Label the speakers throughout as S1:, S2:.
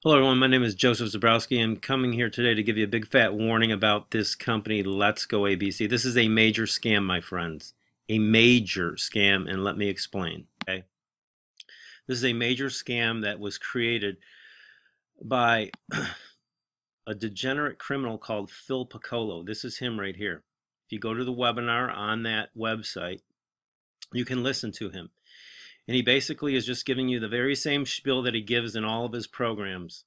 S1: Hello everyone, my name is Joseph Zabrowski. I'm coming here today to give you a big fat warning about this company, Let's Go ABC. This is a major scam, my friends. A major scam, and let me explain. Okay? This is a major scam that was created by a degenerate criminal called Phil Piccolo. This is him right here. If you go to the webinar on that website, you can listen to him. And he basically is just giving you the very same spiel that he gives in all of his programs.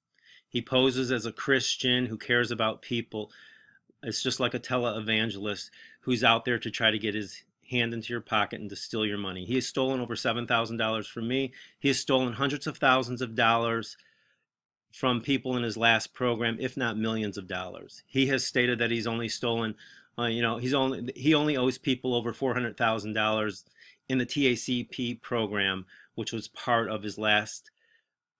S1: He poses as a Christian who cares about people. It's just like a televangelist who's out there to try to get his hand into your pocket and to steal your money. He has stolen over $7,000 from me. He has stolen hundreds of thousands of dollars from people in his last program, if not millions of dollars. He has stated that he's only stolen, he only owes people over $400,000 in the TACP program, which was part of his last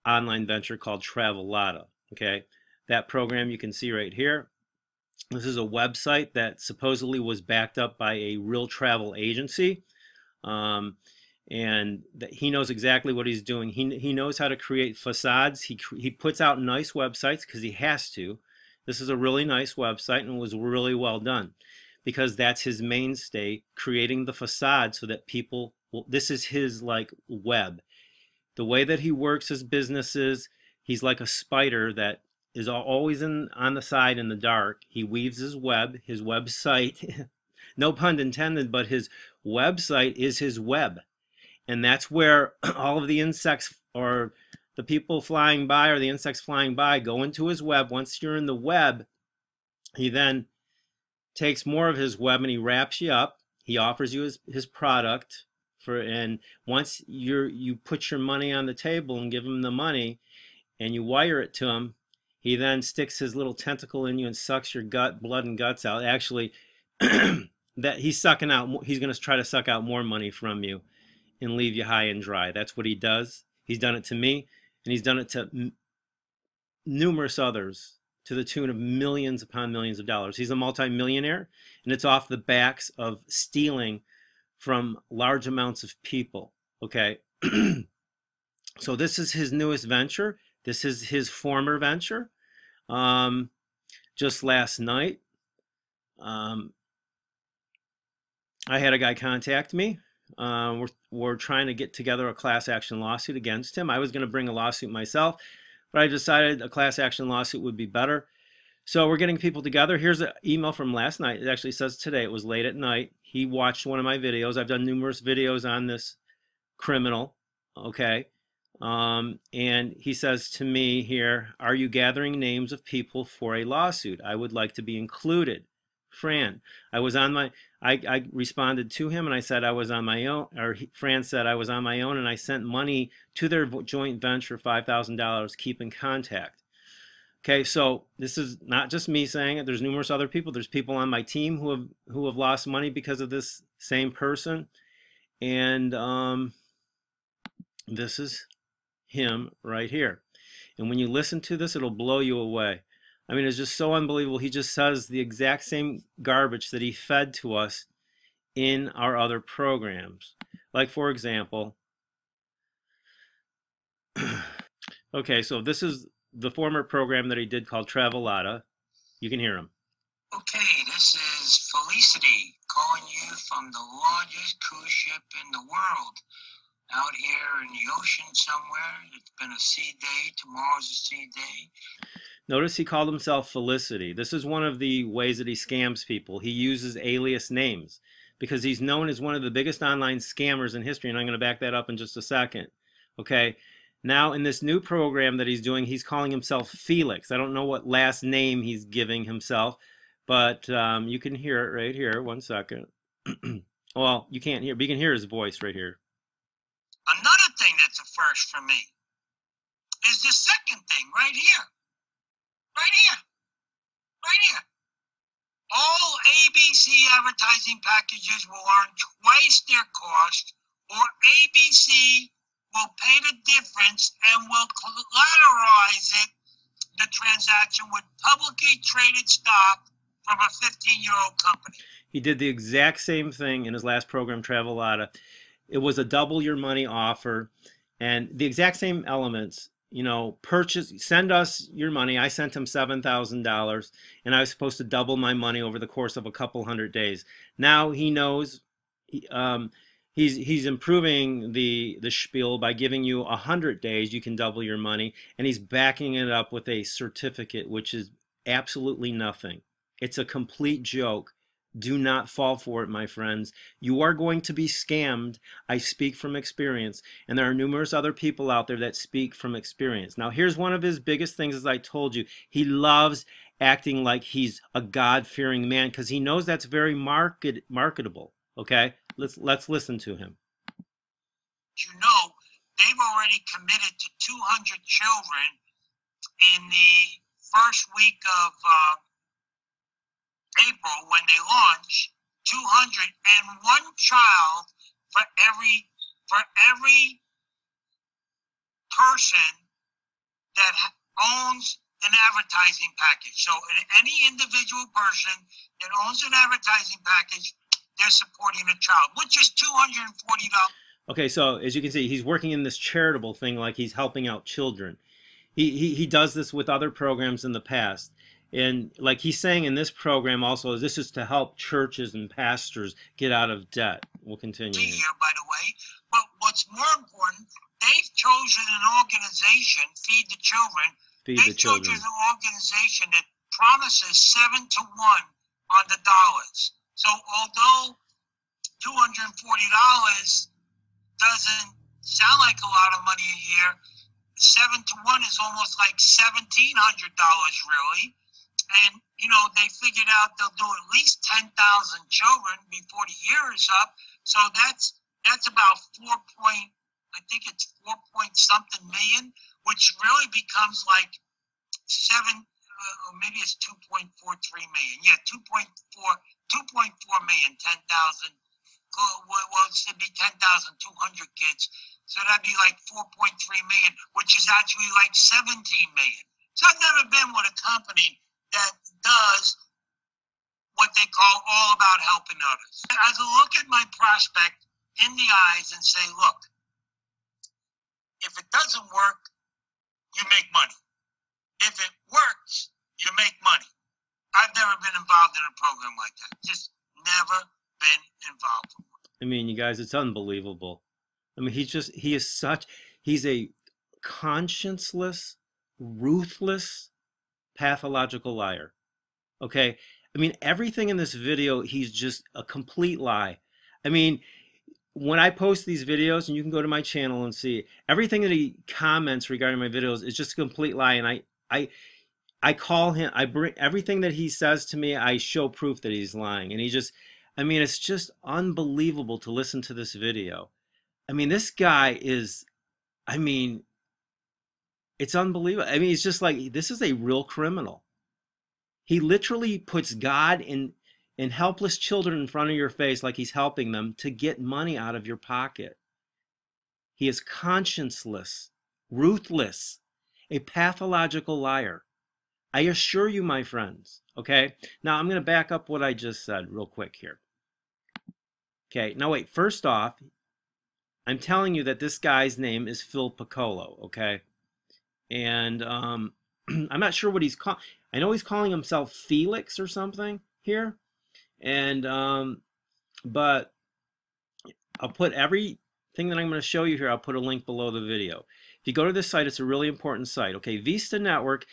S1: online venture called Travelada. Okay, that program you can see right here. This is a website that supposedly was backed up by a real travel agency. And that he knows exactly what he's doing. He knows how to create facades. He puts out nice websites because he has to. This is a really nice website and was really well done because that's his mainstay, creating the facade so that people will, this is his like web. The way that he works his businesses, he's like a spider that is always on the side in the dark. He weaves his website, no pun intended, but his website is his web. And that's where all of the insects or the people flying by or the insects flying by go into his web. Once you're in the web, he then takes more of his web and he wraps you up. He offers you his product and once you put your money on the table and give him the money and you wire it to him, he then sticks his little tentacle in you and sucks your blood and guts out. Actually, that he's sucking out. He's going to try to suck out more money from you and leave you high and dry. That's what he does. He's done it to me, and he's done it to numerous others to the tune of millions upon millions of dollars. He's a multimillionaire, and it's off the backs of stealing from large amounts of people. Okay, so this is his newest venture. This is his former venture. Just last night, I had a guy contact me. We're trying to get together a class action lawsuit against him. I was going to bring a lawsuit myself, but I decided a class action lawsuit would be better. So we're getting people together. Here's an email from last night. It actually says today. It was late at night. He watched one of my videos. I've done numerous videos on this criminal. Okay. And he says to me here, are you gathering names of people for a lawsuit? I would like to be included. Fran, I responded to him and I said I was on my own, or Fran said I was on my own, and I sent money to their joint venture, $5,000, keep in contact. Okay, so this is not just me saying it. There's numerous other people. There's people on my team who have lost money because of this same person. And this is him right here. And when you listen to this, it'll blow you away. I mean, it's just so unbelievable. He just says the exact same garbage that he fed to us in our other programs. Like, for example, okay, so this is the former program that he did called Travelada. You can hear him.
S2: Okay, this is Felicity calling you from the largest cruise ship in the world. Out here in the ocean somewhere. It's been a sea day. Tomorrow's a sea day.
S1: Notice he called himself Felicity. This is one of the ways that he scams people. He uses alias names because he's known as one of the biggest online scammers in history, and I'm going to back that up in just a second. Okay, now in this new program that he's doing, he's calling himself Felix. I don't know what last name he's giving himself, but you can hear it right here. One second. Well, you can't hear, but you can hear his voice right here.
S2: Another thing that's a first for me is the second thing right here. Right here. Right here. All ABC advertising packages will earn twice their cost, or ABC will pay the difference and will collateralize the transaction with publicly traded stock from a 15-year-old company.
S1: He did the exact same thing in his last program, Travelada. It was a double your money offer, and the exact same elements. send us your money. I sent him $7,000, and I was supposed to double my money over the course of a couple hundred days. Now he knows, he's improving the spiel by giving you 100 days. You can double your money, and he's backing it up with a certificate, which is absolutely nothing. It's a complete joke. Do not fall for it, my friends. You are going to be scammed. I speak from experience, and there are numerous other people out there that speak from experience. Now, here's one of his biggest things, as I told you. He loves acting like he's a God-fearing man because he knows that's very marketable. Okay? Let's listen to him.
S2: You know, they've already committed to 200 children in the first week of April when they launch. 201 child for every person that owns an advertising package. So any individual person that owns an advertising package, they're supporting a child, which is $240.
S1: Okay, so as you can see, he's working in this charitable thing like he's helping out children. He does this with other programs in the past. And like he's saying in this program also, this is to help churches and pastors get out of debt. We'll continue.
S2: Here, by the way. But what's more important, they've chosen an organization, Feed the Children. They've chosen an organization that promises 7 to 1 on the dollars. So although $240 doesn't sound like a lot of money a year, 7 to 1 is almost like $1,700 really. And, they figured out they'll do at least 10,000 children before the year is up. So that's about 4 point something million, which really becomes like 2.43 million. Yeah, 2.4 million, 10,000. Well, it should be 10,200 kids. So that'd be like 4.3 million, which is actually like 17 million. So I've never been with a company that does what they call all about helping others. As I look at my prospect in the eyes and say, look, if it doesn't work, you make money. If it works, you make money. I've never been involved in a program like that. Just never been involved in one.
S1: I mean, you guys, it's unbelievable. I mean, he's a conscienceless, ruthless, pathological liar. Okay? I mean, everything in this video, he's just a complete lie. I mean, when I post these videos, and you can go to my channel and see, everything that he comments regarding my videos is just a complete lie. And I call him, I bring everything that he says to me, I show proof that he's lying. And it's just unbelievable to listen to this video. I mean, this guy is, it's unbelievable. I mean, it's just like, this is a real criminal. He literally puts God and helpless children in front of your face like he's helping them to get money out of your pocket. He is conscienceless, ruthless, a pathological liar. I assure you, my friends. Okay? Now, I'm going to back up what I just said real quick here. Okay, now wait. First off, I'm telling you that this guy's name is Phil Piccolo, okay? And I'm not sure what he's called. I know he's calling himself Felix or something here. And but I'll put everything that I'm going to show you here, I'll put a link below the video. If you go to this site, it's a really important site. Okay, Vista Network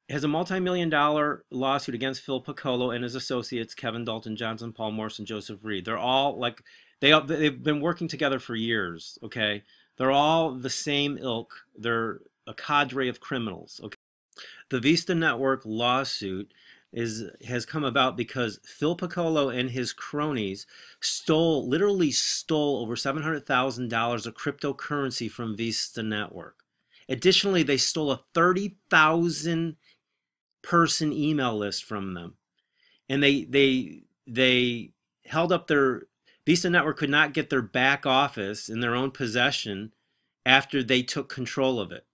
S1: has a multi-million-dollar lawsuit against Phil Piccolo and his associates, Kevin Dalton Johnson, Paul Morse, and Joseph Reed. They're all like, they've been working together for years, okay? They're all the same ilk. They're a cadre of criminals, okay? The Vista Network lawsuit has come about because Phil Piccolo and his cronies literally stole over $700,000 of cryptocurrency from Vista Network. Additionally, they stole a 30,000 person email list from them. And they held up Vista Network could not get their back office in their own possession after they took control of it.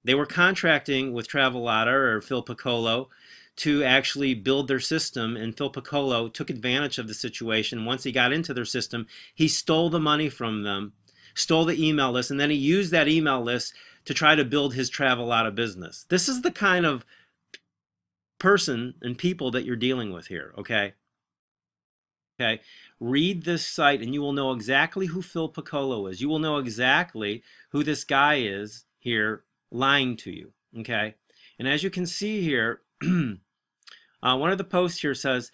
S1: They were contracting with Travelada or Phil Piccolo to actually build their system, and Phil Piccolo took advantage of the situation. Once he got into their system, he stole the money from them, stole the email list, and then he used that email list to try to build his Travelada business. This is the kind of person and people that you're dealing with here, okay? Okay, read this site and you will know exactly who Phil Piccolo is. You will know exactly who this guy is here lying to you, okay? And as you can see here, one of the posts here says,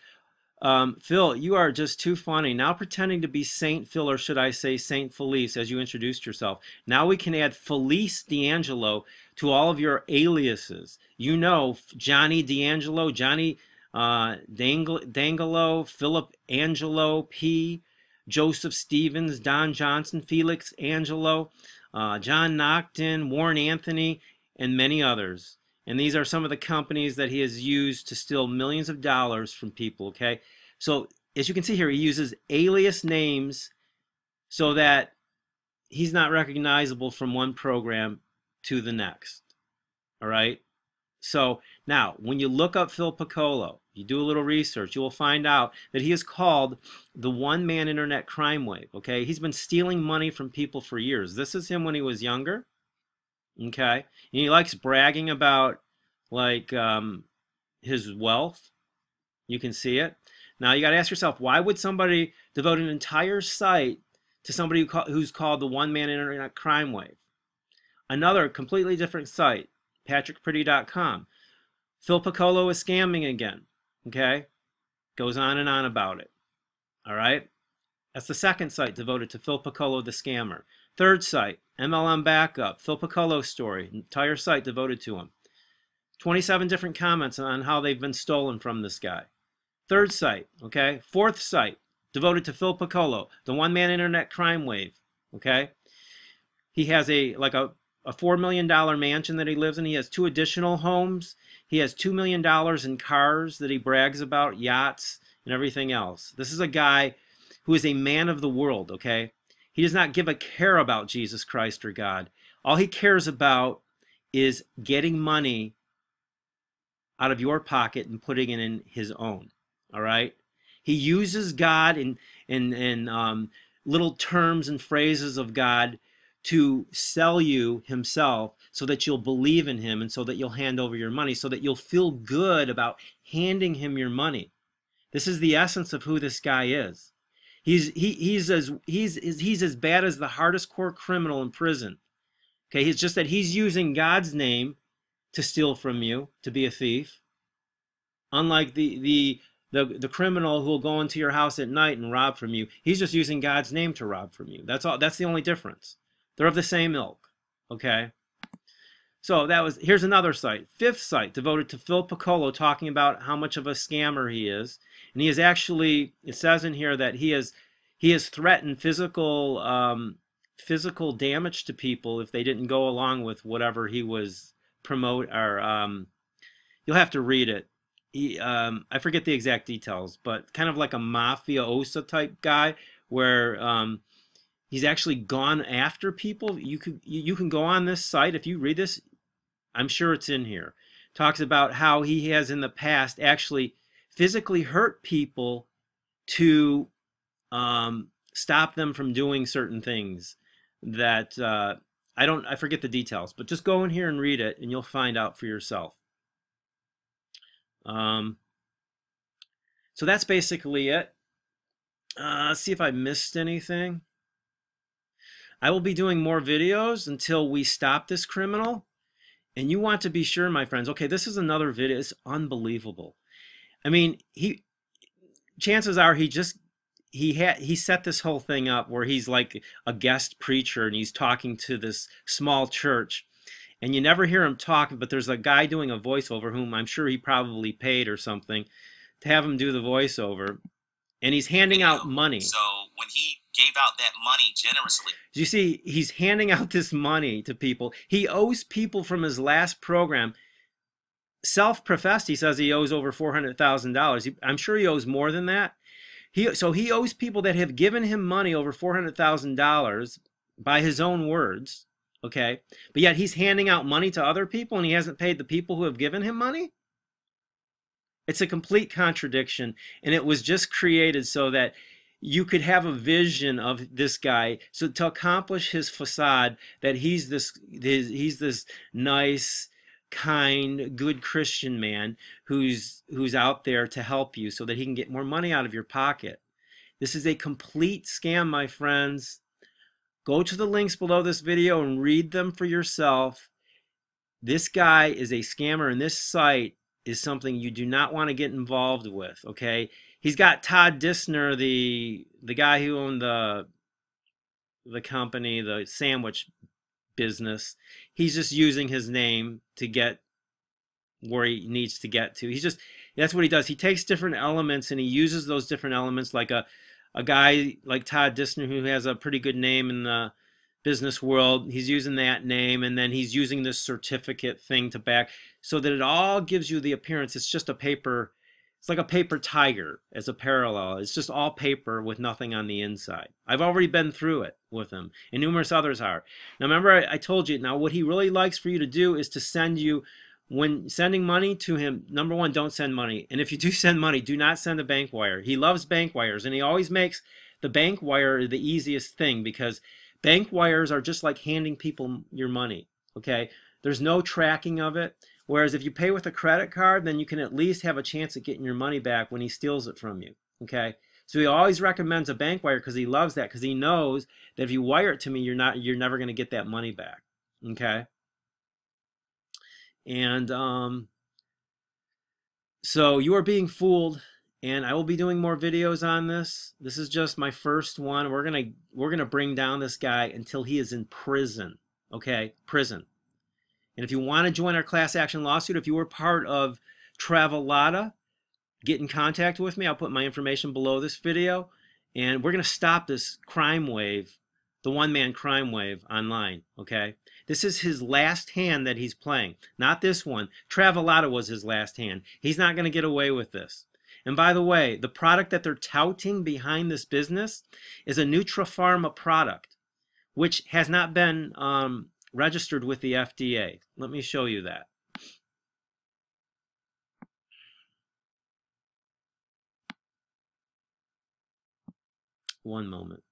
S1: Phil, you are just too funny. Now pretending to be Saint Phil, or should I say Saint Felice, as you introduced yourself. Now we can add Felice D'Angelo to all of your aliases. You know, Johnny D'Angelo, Johnny Dangelo, Philip Angelo P, Joseph Stevens, Don Johnson, Felix Angelo, John Nocton, Warren Anthony, and many others. And these are some of the companies that he has used to steal millions of dollars from people, okay? So as you can see here, he uses alias names so that he's not recognizable from one program to the next, all right? So now, when you look up Phil Piccolo, you do a little research, you will find out that he is called the one-man internet crime wave, okay? He's been stealing money from people for years. This is him when he was younger. Okay, and he likes bragging about like his wealth. You can see it. Now you got to ask yourself, why would somebody devote an entire site to somebody who's called the one-man internet crime wave? Another completely different site, patrickpretty.com. Phil Piccolo is scamming again. Okay, goes on and on about it. All right, that's the second site devoted to Phil Piccolo the scammer. Third site, MLM Backup, Phil Piccolo story, entire site devoted to him. 27 different comments on how they've been stolen from this guy. Third site, okay? Fourth site, devoted to Phil Piccolo, the one-man internet crime wave, okay? He has a $4 million mansion that he lives in. He has 2 additional homes. He has $2 million in cars that he brags about, yachts, and everything else. This is a guy who is a man of the world, okay? He does not give a care about Jesus Christ or God. All he cares about is getting money out of your pocket and putting it in his own. All right? He uses God and little terms and phrases of God to sell you himself so that you'll believe in him and so that you'll hand over your money, so that you'll feel good about handing him your money. This is the essence of who this guy is. He's as bad as the hardest core criminal in prison. Okay, it's just that he's using God's name to steal from you, to be a thief. Unlike the criminal who will go into your house at night and rob from you, he's just using God's name to rob from you. That's all. That's the only difference. They're of the same ilk. Okay. So here's another site, fifth site devoted to Phil Piccolo, talking about how much of a scammer he is. And he is actually, it says in here that he has threatened physical damage to people if they didn't go along with whatever he was you'll have to read it. I forget the exact details, but kind of like a mafiosa type guy where he's actually gone after people. You can go on this site if you read this. I'm sure it's in here. Talks about how he has in the past actually physically hurt people to stop them from doing certain things that I forget the details, but just go in here and read it and you'll find out for yourself. So that's basically it. Let's see if I missed anything. I will be doing more videos until we stop this criminal. And you want to be sure, my friends, okay, this is another video. It's unbelievable. I mean, chances are he set this whole thing up where he's like a guest preacher and he's talking to this small church. And you never hear him talk, but there's a guy doing a voiceover whom I'm sure he probably paid or something to have him do the voiceover. And he's handing out money.
S2: So when he gave out that money generously.
S1: You see, he's handing out this money to people. He owes people from his last program. Self-professed, he says he owes over $400,000. I'm sure he owes more than that. So he owes people that have given him money over $400,000 by his own words. Okay, but yet he's handing out money to other people and he hasn't paid the people who have given him money? It's a complete contradiction, and it was just created so that you could have a vision of this guy. So to accomplish his facade that he's this nice, kind, good Christian man who's out there to help you so that he can get more money out of your pocket. This is a complete scam, my friends. Go to the links below this video and read them for yourself. This guy is a scammer, and this site is something you do not want to get involved with, okay? He's got Todd Disner, the guy who owned the company, the sandwich business. He's just using his name to get where he needs to get to. That's what he does. He takes different elements and he uses those different elements, like a guy like Todd Disner, who has a pretty good name in the business world. He's using that name, and then he's using this certificate thing to back, so that it all gives you the appearance it's just a paper. It's like a paper tiger as a parallel. It's just all paper with nothing on the inside. I've already been through it with him, and numerous others are. Now remember, I told you, now what he really likes for you to do is to send you, when sending money to him, number one, don't send money. And if you do send money, do not send a bank wire. He loves bank wires, and he always makes the bank wire the easiest thing, because bank wires are just like handing people your money, okay? There's no tracking of it. Whereas if you pay with a credit card, then you can at least have a chance at getting your money back when he steals it from you, okay? So he always recommends a bank wire because he loves that, because he knows that if you wire it to me, you're never going to get that money back, okay? And so you are being fooled, and I will be doing more videos on this. This is just my first one. We're gonna bring down this guy until he is in prison, okay? Prison. And if you want to join our class action lawsuit, if you were part of Travelada, get in contact with me. I'll put my information below this video. And we're going to stop this crime wave, the one-man crime wave online, okay? This is his last hand that he's playing, not this one. Travelada was his last hand. He's not going to get away with this. And by the way, the product that they're touting behind this business is a Nutrapharma product, which has not been registered with the FDA. Let me show you that. One moment.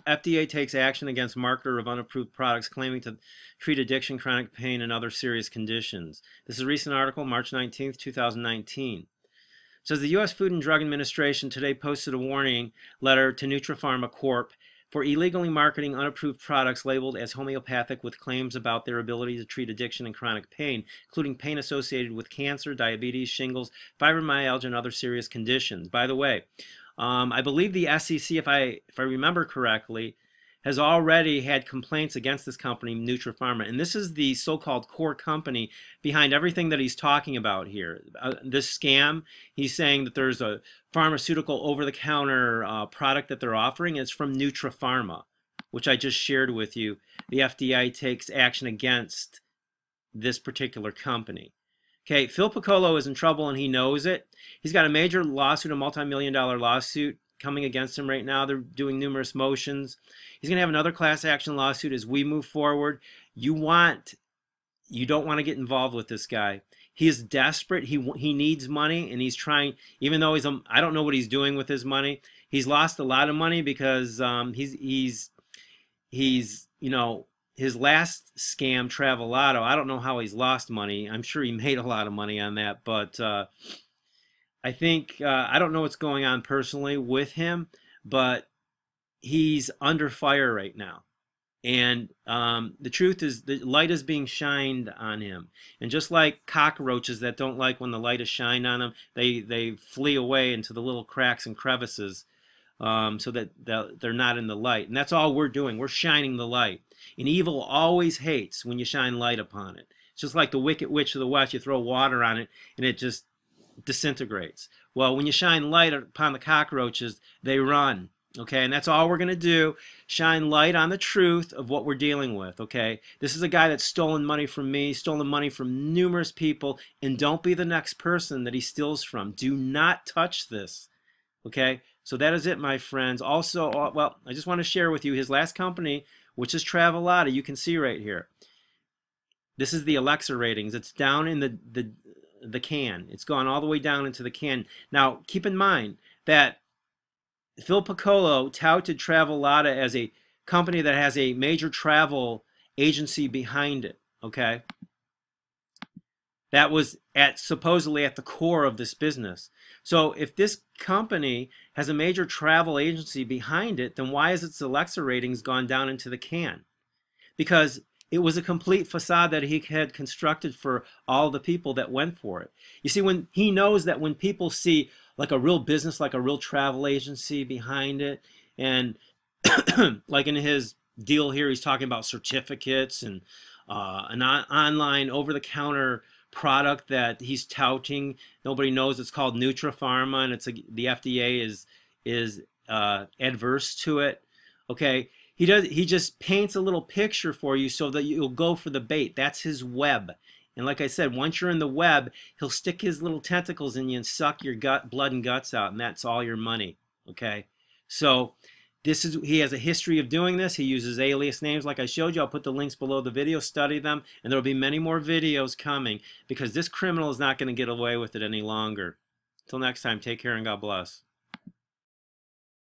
S1: FDA takes action against marketer of unapproved products claiming to treat addiction, chronic pain, and other serious conditions. This is a recent article, March 19th, 2019. It says the U.S. Food and Drug Administration today posted a warning letter to Nutrapharma Corp. For illegally marketing unapproved products labeled as homeopathic with claims about their ability to treat addiction and chronic pain, including pain associated with cancer, diabetes, shingles, fibromyalgia, and other serious conditions. By the way, I believe the SEC, if I remember correctly, has already had complaints against this company, Nutrapharma. And this is the so-called core company behind everything that he's talking about here. This scam, he's saying that there's a pharmaceutical over-the-counter product that they're offering. It's from Nutrapharma, which I just shared with you. The FDA takes action against this particular company. Okay, Phil Piccolo is in trouble, and he knows it. He's got a major lawsuit, a multi-million-dollar lawsuit coming against him right now. They're doing numerous motions. He's going to have another class action lawsuit as we move forward. You don't want to get involved with this guy. He is desperate. He needs money, and he's trying, even though I don't know what he's doing with his money. He's lost a lot of money because he's you know, his last scam, Travelada, I don't know how he's lost money. I'm sure he made a lot of money on that, but I think, I don't know what's going on personally with him, but he's under fire right now. And the truth is, the light is being shined on him. And just like cockroaches that don't like when the light is shined on them, they flee away into the little cracks and crevices so that they're not in the light. And that's all we're doing. We're shining the light. And evil always hates when you shine light upon it. It's just like the Wicked Witch of the West. You throw water on it, and it just disintegrates. Well, when you shine light upon the cockroaches, they run. Okay, and that's all we're going to do. Shine light on the truth of what we're dealing with, okay? This is a guy that's stolen money from me, stolen money from numerous people, and don't be the next person that he steals from. Do not touch this, okay? So that is it, my friends. Also, well, I just want to share with you his last company, which is Travelada. You can see right here. This is the Alexa ratings. It's down in the can. It's gone all the way down into the can. Now, keep in mind that Phil Piccolo touted Travelada as a company that has a major travel agency behind it. Okay, that was supposedly at the core of this business. So if this company has a major travel agency behind it, then why has its Alexa ratings gone down into the can? Because it was a complete facade that he had constructed for all the people that went for it. You see, when he knows that when people see like a real business, like a real travel agency behind it, and like in his deal here, he's talking about certificates and an online over-the-counter product that he's touting. Nobody knows it's called NutraPharma, and the FDA is adverse to it. Okay, he just paints a little picture for you so that you'll go for the bait. That's his web. And like I said, once you're in the web, he'll stick his little tentacles in you and suck your blood and guts out, and that's all your money. Okay, so he has a history of doing this. He uses alias names like I showed you. I'll put the links below the video. Study them, and there will be many more videos coming because this criminal is not going to get away with it any longer. Until next time, take care and God bless.